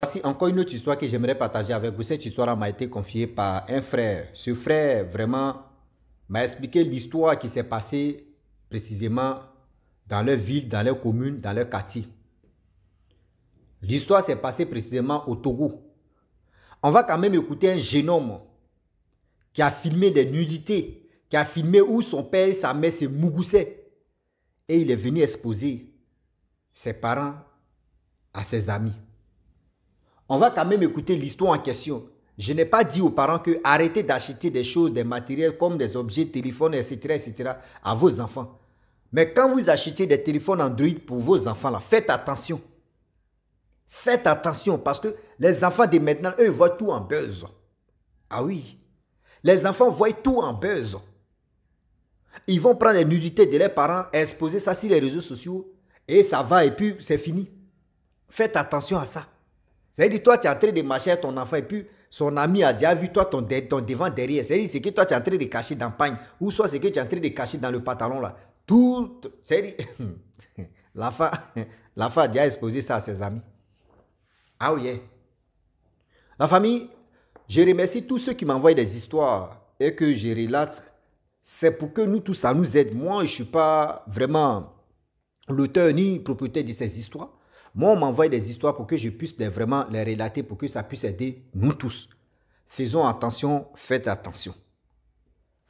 Voici encore une autre histoire que j'aimerais partager avec vous. Cette histoire m'a été confiée par un frère. Ce frère, vraiment, m'a expliqué l'histoire qui s'est passée précisément dans leur ville, dans leur commune, dans leur quartier. L'histoire s'est passée précisément au Togo. On va quand même écouter un jeune homme qui a filmé des nudités, qui a filmé où son père et sa mère se mougoussaient. Et il est venu exposer ses parents à ses amis. On va quand même écouter l'histoire en question. Je n'ai pas dit aux parents que arrêtez d'acheter des choses, des matériels comme des objets, téléphones, etc. à vos enfants. Mais quand vous achetez des téléphones Android pour vos enfants, là, faites attention. Faites attention parce que les enfants de maintenant, eux, voient tout en buzz. Ah oui. Les enfants voient tout en buzz. Ils vont prendre les nudités de leurs parents, exposer ça sur les réseaux sociaux et ça va et puis c'est fini. Faites attention à ça. C'est-à-dire, toi, tu es en train de marcher avec ton enfant et puis son ami a déjà vu toi ton devant derrière. C'est-à-dire, c'est que toi, tu es en train de cacher dans le pagne ou soit c'est que tu es en train de cacher dans le pantalon là. Tout, c'est-à-dire, l'enfant a déjà exposé ça à ses amis. Ah oui. La famille, je remercie tous ceux qui m'envoient des histoires et que je relate. C'est pour que nous tous, ça nous aide. Moi, je ne suis pas vraiment l'auteur ni propriétaire de ces histoires. Moi, on m'envoie des histoires pour que je puisse vraiment les relater, pour que ça puisse aider nous tous. Faisons attention, faites attention.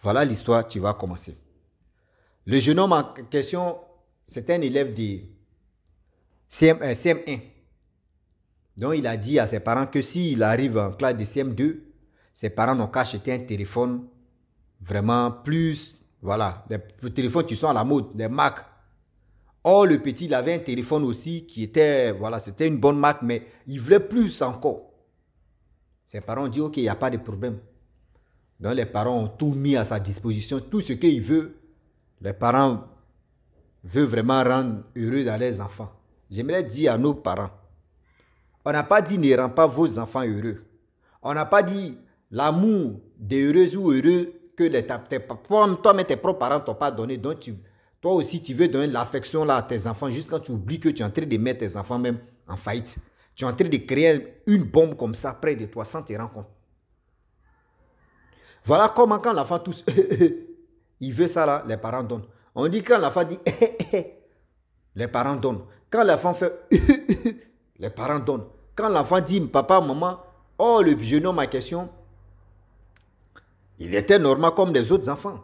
Voilà l'histoire qui va commencer. Le jeune homme en question, c'est un élève de CM1. Donc, il a dit à ses parents que s'il arrive en classe de CM2, ses parents n'ont qu'à acheter un téléphone vraiment plus, voilà, les téléphones qui sont à la mode, les marques. Or, le petit, il avait un téléphone aussi qui était, voilà, c'était une bonne marque, mais il voulait plus encore. Ses parents ont dit, ok, il n'y a pas de problème. Donc, les parents ont tout mis à sa disposition, tout ce qu'il veut. Les parents veulent vraiment rendre heureux dans les enfants. J'aimerais dire à nos parents, on n'a pas dit ne rends pas vos enfants heureux. On n'a pas dit l'amour des heureux ou heureux que toi-même tes propres parents ne t'ont pas donné. Donc, toi aussi, tu veux donner l'affection là à tes enfants jusqu'à quand tu oublies que tu es en train de mettre tes enfants même en faillite. Tu es en train de créer une bombe comme ça près de toi sans te rendre compte. Voilà comment quand l'enfant tousse, il veut ça là, les parents donnent. On dit quand l'enfant dit, les parents donnent. Quand l'enfant fait, les parents donnent. Quand l'enfant dit, papa, maman, oh, le jeune homme en question, il était normal comme les autres enfants.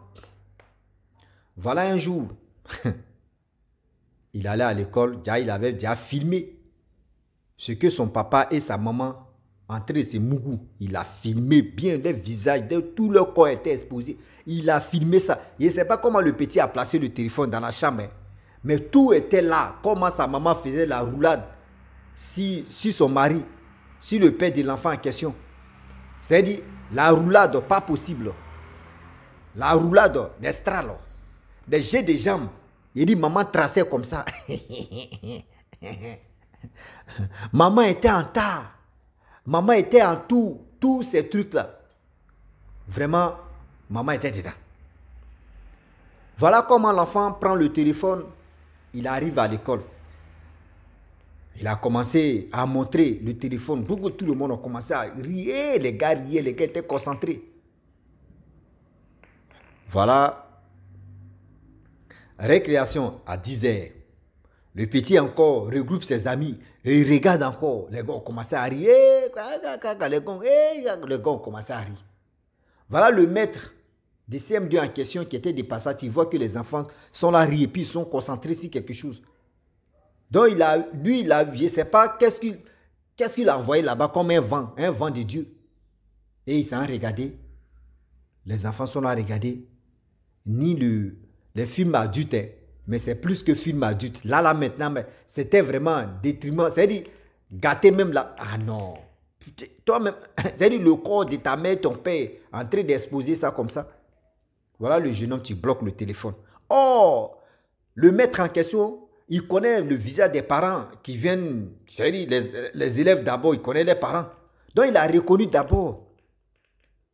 Voilà un jour, il allait à l'école, il avait déjà filmé ce que son papa et sa maman entraient ces mougous. Il a filmé bien les visages, tout leur corps était exposé. Il a filmé ça. Je ne sais pas comment le petit a placé le téléphone dans la chambre, mais tout était là. Comment sa maman faisait la roulade si son mari, si le père de l'enfant en question. C'est-à-dire, la roulade, pas possible. La roulade d'estrade, des jets de jambes. Il dit, maman traçait comme ça. Maman était en tas. Maman était en tout. Tous ces trucs-là. Vraiment, maman était dedans. Voilà comment l'enfant prend le téléphone. Il arrive à l'école. Il a commencé à montrer le téléphone. Tout le monde a commencé à rire. Les gars riaient, les gars étaient concentrés. Voilà. Récréation à 10h. Le petit encore regroupe ses amis et il regarde encore. Les gars ont commencé à rire. Les gars ont commencé à rire. Voilà le maître de CM2 en question qui était de passage. Il voit que les enfants sont là, rient et puis ils sont concentrés sur quelque chose. Donc lui, je ne sais pas qu'est-ce qu'il a envoyé là-bas comme un vent de Dieu. Et il s'en regardé. Les enfants sont là à regarder. Ni les films adultes, mais c'est plus que film adulte. Là maintenant, c'était vraiment détriment. C'est-à-dire, gâter même là. Ah non. Toi-même, c'est-à-dire le corps de ta mère, ton père, en train d'exposer ça comme ça. Voilà le jeune homme qui bloque le téléphone. Oh, le maître en question, il connaît le visage des parents qui viennent, c'est-à-dire les élèves d'abord, il connaît les parents. Donc, il a reconnu d'abord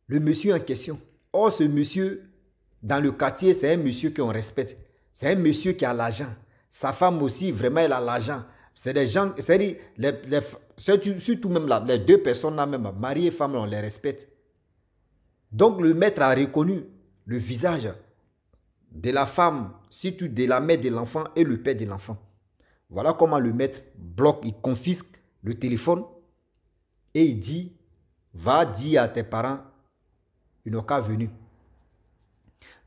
le monsieur en question. Oh, ce monsieur, dans le quartier, c'est un monsieur qu'on respecte. C'est un monsieur qui a l'argent. Sa femme aussi, vraiment, elle a l'argent. C'est des gens, c'est surtout même là, les deux personnes là même, mari et femme, on les respecte. Donc le maître a reconnu le visage de la femme, surtout de la mère de l'enfant et le père de l'enfant. Voilà comment le maître bloque, il confisque le téléphone et il dit, va dire à tes parents, ils n'ont qu'à venir.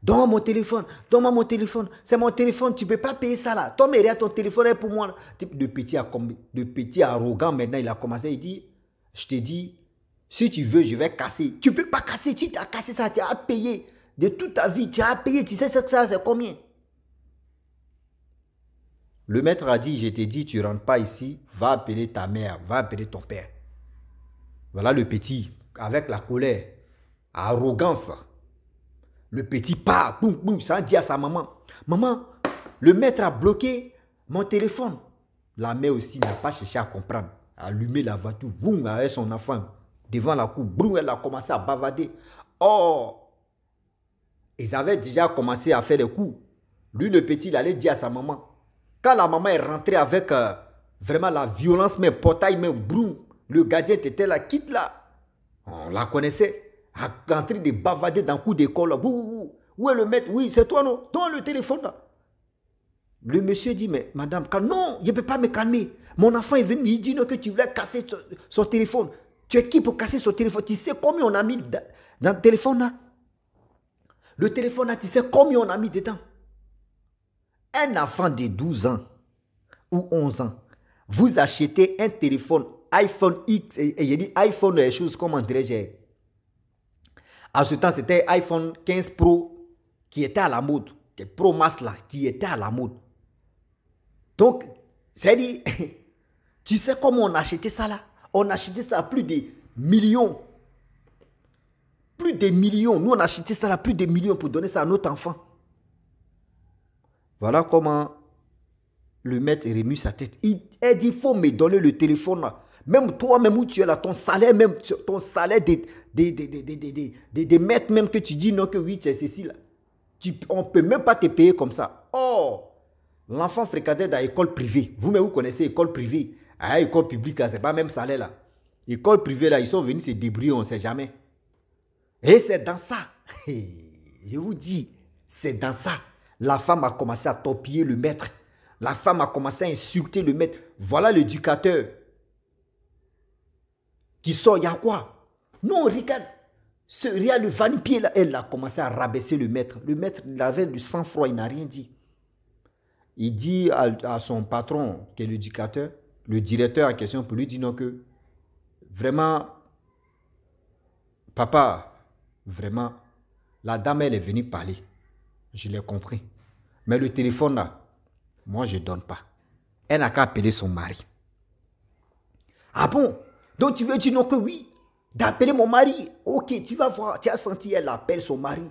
Donne-moi mon téléphone, c'est mon téléphone, tu ne peux pas payer ça là. Toi, mais ton téléphone est pour moi. De petit arrogant, maintenant, il a commencé, il dit, je te dis, si tu veux, je vais casser. Tu ne peux pas casser, tu as cassé ça, tu as payé. De toute ta vie, tu as payé, tu sais ce que ça, c'est combien? Le maître a dit, je t'ai dit, tu ne rentres pas ici, va appeler ta mère, va appeler ton père. Voilà le petit, avec la colère, arrogance. Le petit part, boum, boum, ça dit à sa maman, maman, le maître a bloqué mon téléphone. La mère aussi n'a pas cherché à comprendre. Allumer la voiture, boum, avec son enfant, devant la cour, boum, elle a commencé à bavader. Oh, ils avaient déjà commencé à faire des coups. Lui, le petit, il allait dire à sa maman. Quand la maman est rentrée avec vraiment la violence, mais portail, mais boum, le gardien était là, quitte là. On la connaissait. En train de bavader dans le coup d'école. Où est le maître? Oui, c'est toi, non? Donne le téléphone là. Le monsieur dit, mais madame, non, je ne peux pas me calmer. Mon enfant est venu, il dit non, que tu voulais casser son téléphone. Tu es qui pour casser son téléphone? Tu sais combien on a mis dans le téléphone là? Le téléphone là, tu sais combien on a mis dedans? Un enfant de 12 ans ou 11 ans, vous achetez un téléphone iPhone X, et il dit iPhone, des choses, comment dirais-je? À ce temps, c'était iPhone 15 Pro qui était à la mode. Le Pro Max là, qui était à la mode. Donc, c'est-à-dire, tu sais comment on a acheté ça là? On a acheté ça à plus de millions. Plus de millions. Nous, on a acheté ça à plus de millions pour donner ça à notre enfant. Voilà comment le maître remue sa tête. Il dit, il faut me donner le téléphone là. Même toi, même où tu es là, ton salaire, même ton salaire des maîtres, même que tu dis non, que oui, c'est ceci là. On ne peut même pas te payer comme ça. Oh, l'enfant fréquentait dans l'école privée. Vous-même, vous connaissez l'école privée. Ah, l'école publique, ce n'est pas même salaire là. L'école privée là, ils sont venus se débrouiller, on ne sait jamais. Et c'est dans ça. Je vous dis, c'est dans ça. La femme a commencé à torpiller le maître. La femme a commencé à insulter le maître. Voilà l'éducateur qui sort, il y a quoi? Non, regarde, regarde le vanipier là. Elle a commencé à rabaisser le maître. Le maître, il avait du sang-froid, il n'a rien dit. Il dit à son patron, qui est l'éducateur, le directeur en question, pour lui dire non que, vraiment, papa, vraiment, la dame, elle est venue parler. Je l'ai compris. Mais le téléphone là, moi, je ne donne pas. Elle n'a qu'à appeler son mari. Ah bon? Donc tu veux dire non que oui? D'appeler mon mari? Ok, tu vas voir. Tu as senti, elle appelle son mari.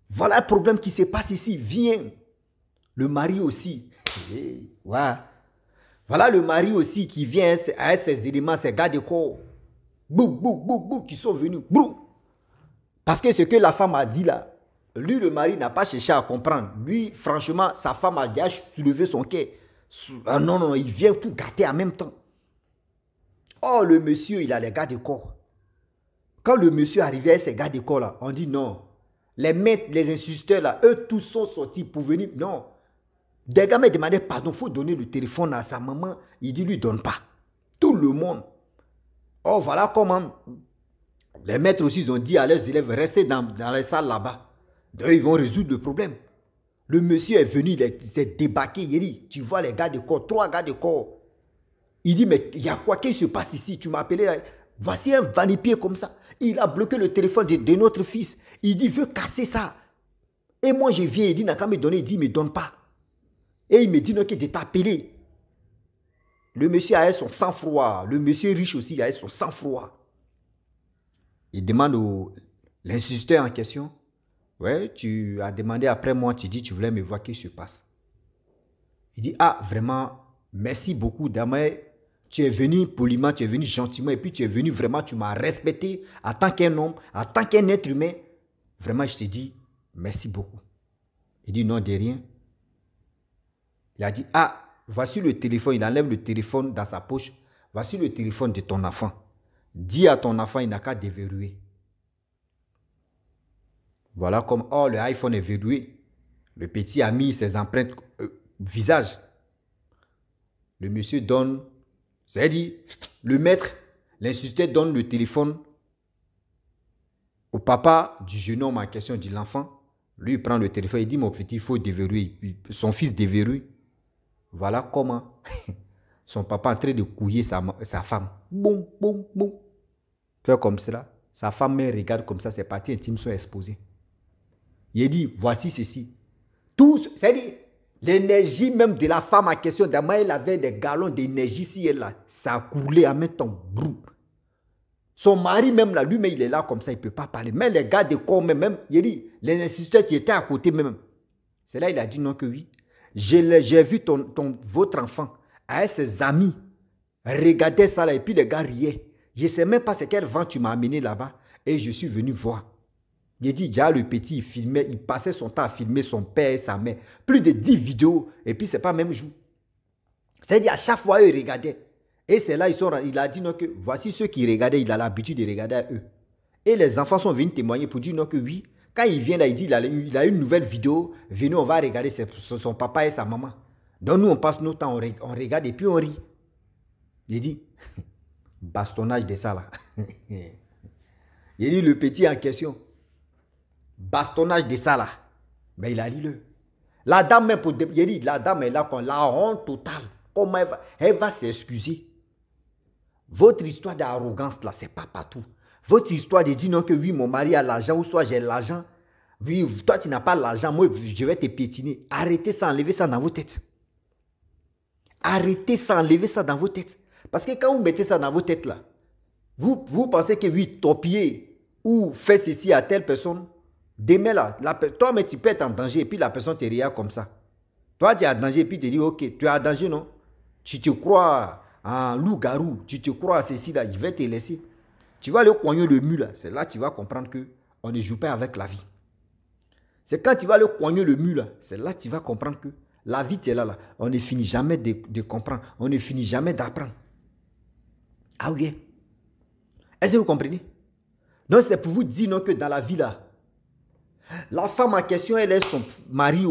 Voilà un problème qui se passe ici. Viens. Le mari aussi. Ouais. Voilà le mari aussi qui vient avec ses éléments, ses gars de corps. Bou, bou, bou, bou, qui sont venus. Bou. Parce que ce que la femme a dit là, lui, le mari, n'a pas cherché à comprendre. Lui, franchement, sa femme a déjà soulevé son quai. Ah non, non, il vient tout gâter en même temps. Oh, le monsieur, il a les gars de corps. Quand le monsieur arrivait avec ses gars de corps là, on dit non. Les maîtres, les instituteurs là, eux tous sont sortis pour venir. Non. Des gars me demandaient pardon, il faut donner le téléphone à sa maman. Il dit, lui donne pas. Tout le monde. Oh, voilà comment. Les maîtres aussi, ils ont dit à leurs élèves, restez dans les salles là-bas. Eux, ils vont résoudre le problème. Le monsieur est venu, il s'est débarqué, il dit, tu vois les gars de corps, 3 gars de corps. Il dit, mais il y a quoi? Qu'est-ce qui se passe ici? Tu m'as appelé, voici un vanipier comme ça. Il a bloqué le téléphone de notre fils. Il dit, il veut casser ça. Et moi, je viens, il dit, n'a qu'à me donner, il dit, il ne me donne pas. Et il me dit, non, qu'il de t'appeler. Le monsieur a son sang-froid. Le monsieur riche aussi a son sang-froid. Il demande l'instituteur en question, ouais, tu as demandé après moi, tu dis, tu voulais me voir, qu'est-ce qui se passe? Il dit, ah, vraiment, merci beaucoup, Damay. Tu es venu poliment, tu es venu gentiment, et puis tu es venu vraiment, tu m'as respecté en tant qu'un homme, en tant qu'un être humain. Vraiment, je te dis, merci beaucoup. Il dit, non, de rien. Il a dit, ah, voici le téléphone, il enlève le téléphone dans sa poche. Voici le téléphone de ton enfant. Dis à ton enfant, il n'a qu'à déverrouiller. Voilà comme, oh, le iPhone est verrouillé. Le petit a mis ses empreintes visage. Le monsieur donne, c'est-à-dire, le maître, l'instituteur donne le téléphone au papa du jeune homme en question, de l'enfant. Lui, il prend le téléphone, il dit, mon petit, il faut déverrouiller. Son fils déverrouille. Voilà comment son papa est en train de couiller sa femme. Boum, boum, boum. Fait comme cela. Sa femme regarde comme ça, ses parties intimes sont exposées. Il dit, voici ceci. Tout, c'est-à-dire, l'énergie même de la femme en question, d'abord, elle avait des galons d'énergie, si elle là, ça a coulé en même temps. Brou. Son mari même là, lui-même, il est là comme ça, il ne peut pas parler. Mais les gars de corps même, il dit, les instituteurs qui étaient à côté même, c'est là il a dit non que oui. J'ai vu votre enfant avec ses amis regarder ça là, et puis les gars riaient. Je ne sais même pas c'est quel vent tu m'as amené là-bas, et je suis venu voir. Il dit, déjà le petit, il filmait, il passait son temps à filmer son père et sa mère. Plus de 10 vidéos, et puis c'est pas même jour. C'est-à-dire, à chaque fois, eux, ils regardaient. Et c'est là, il a dit, non, que voici ceux qui regardaient, il a l'habitude de regarder à eux. Et les enfants sont venus témoigner pour dire, non, que oui. Quand il vient là, il dit, il a une nouvelle vidéo, venez, on va regarder son papa et sa maman. Donc nous, on passe nos temps, on regarde et puis on rit. Il dit, bastonnage de ça là. Il dit, le petit en question. Bastonnage de ça là, mais il a dit le. La dame même il dit, la dame est là pour la honte totale. Comment elle va s'excuser? Votre histoire d'arrogance là, c'est pas partout. Votre histoire de dire non que oui, mon mari a l'argent ou soit j'ai l'argent. Oui, toi tu n'as pas l'argent, moi je vais te piétiner. Arrêtez ça, enlevez ça dans vos têtes. Arrêtez ça, enlevez ça dans vos têtes. Parce que quand vous mettez ça dans vos têtes là, vous pensez que oui, torpiller ou faire ceci à telle personne. Demain là, toi mais tu peux être en danger et puis la personne te regarde comme ça. Toi tu es en danger et puis tu te dis ok, tu es en danger non? Tu te crois en loup-garou, tu te crois à ceci là, il va te laisser. Tu vas aller coigner le mur là, c'est là que tu vas comprendre que on ne joue pas avec la vie. C'est quand tu vas aller coigner le mur là, c'est là que tu vas comprendre que la vie tu es là. On ne finit jamais de comprendre, on ne finit jamais d'apprendre. Ah oui. Est-ce que vous comprenez? Donc c'est pour vous dire non que dans la vie là, la femme en question, elle est son mari,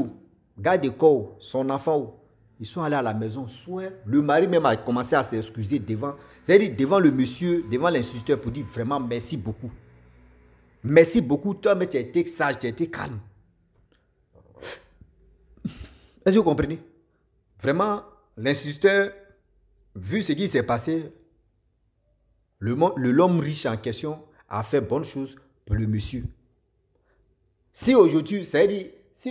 gars de corps, son enfant. Ils sont allés à la maison. Soit le mari même a commencé à s'excuser devant, c'est-à-dire devant le monsieur, devant l'instituteur pour dire vraiment merci beaucoup. Merci beaucoup, toi, mais tu as été sage, tu as été calme. Est-ce que vous comprenez? Vraiment, l'instituteur, vu ce qui s'est passé, l'homme riche en question a fait bonne chose pour le monsieur. Si aujourd'hui, c'est-à-dire, si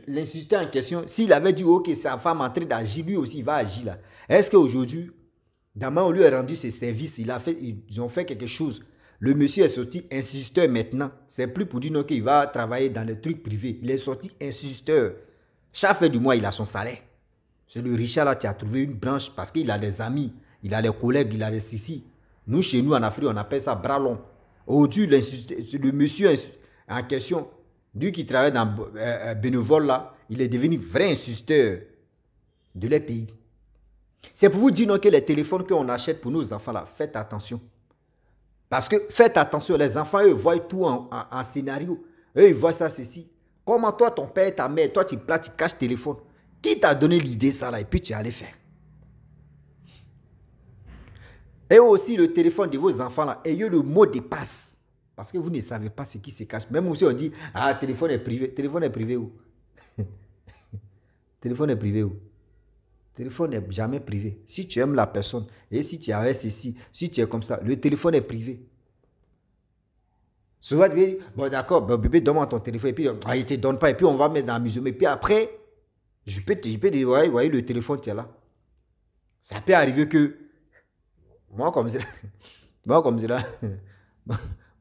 l'instituteur en question, s'il avait dit, ok, sa femme est en train d'agir, lui aussi, il va agir là. Est-ce qu'aujourd'hui, Dama, on lui a rendu ses services, ils ont fait quelque chose. Le monsieur est sorti instituteur maintenant. C'est plus pour dire non qu'il va travailler dans les trucs privés. Il est sorti instituteur. Chaque fin du mois, il a son salaire. C'est le Richard là qui a trouvé une branche parce qu'il a des amis, il a des collègues, il a des sissi. Nous, chez nous, en Afrique, on appelle ça bras long. Aujourd'hui, le monsieur en question, lui qui travaille dans bénévole là, il est devenu vrai instituteur de les pays. C'est pour vous dire non, que les téléphones qu'on achète pour nos enfants là, faites attention. Parce que faites attention, les enfants, eux, voient tout en scénario. Eux, ils voient ça, ceci. Comment toi, ton père, ta mère, toi, tu caches le téléphone. Qui t'a donné l'idée, ça là, et puis tu es allé faire. Et aussi le téléphone de vos enfants là, ayez le mot de passe. Parce que vous ne savez pas ce qui se cache. Même si on dit, ah, téléphone est privé. Téléphone est privé où? Téléphone est privé où? Téléphone n'est jamais privé. Si tu aimes la personne, et si tu as ceci, si tu es comme ça, le téléphone est privé. Souvent, tu dis, bon d'accord, bon, bébé, donne-moi ton téléphone, et puis, ah, il ne te donne pas, et puis on va mettre dans l'amusement. Et puis après, je peux te dire, voyez, le téléphone, tu es là. Ça peut arriver que, moi comme ça,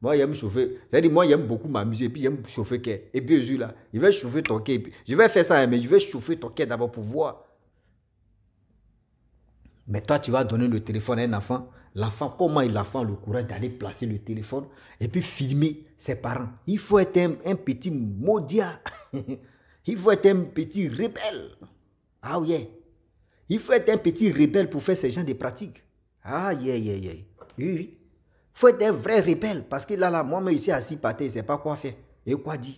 moi, j'aime chauffer. C'est-à-dire, moi, j'aime beaucoup m'amuser, et puis j'aime chauffer cœur. Et puis, je là, il va chauffer ton cœur. Je vais faire ça, mais je vais chauffer ton cœur d'abord pour voir. Mais toi, tu vas donner le téléphone à un enfant. L'enfant, comment l'enfant a le courage d'aller placer le téléphone et puis filmer ses parents? Il faut être un petit maudit. Il faut être un petit rebelle. Ah oui. Il faut être un petit rebelle pour faire ce genre de pratiques. Aïe, aïe, aïe, aïe. Oui, oui. Il faut être un vrai rebelle. Parce que là, moi-même ici, assis par terre, je ne sais pas quoi faire. Et quoi dire.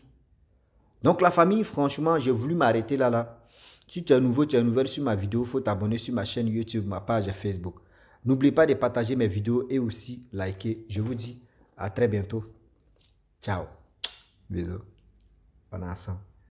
Donc la famille, franchement, j'ai voulu m'arrêter là. Si tu es nouveau, tu es nouvelle sur ma vidéo, il faut t'abonner sur ma chaîne YouTube, ma page Facebook. N'oublie pas de partager mes vidéos et aussi liker. Je vous dis à très bientôt. Ciao. Bisous. On est ensemble.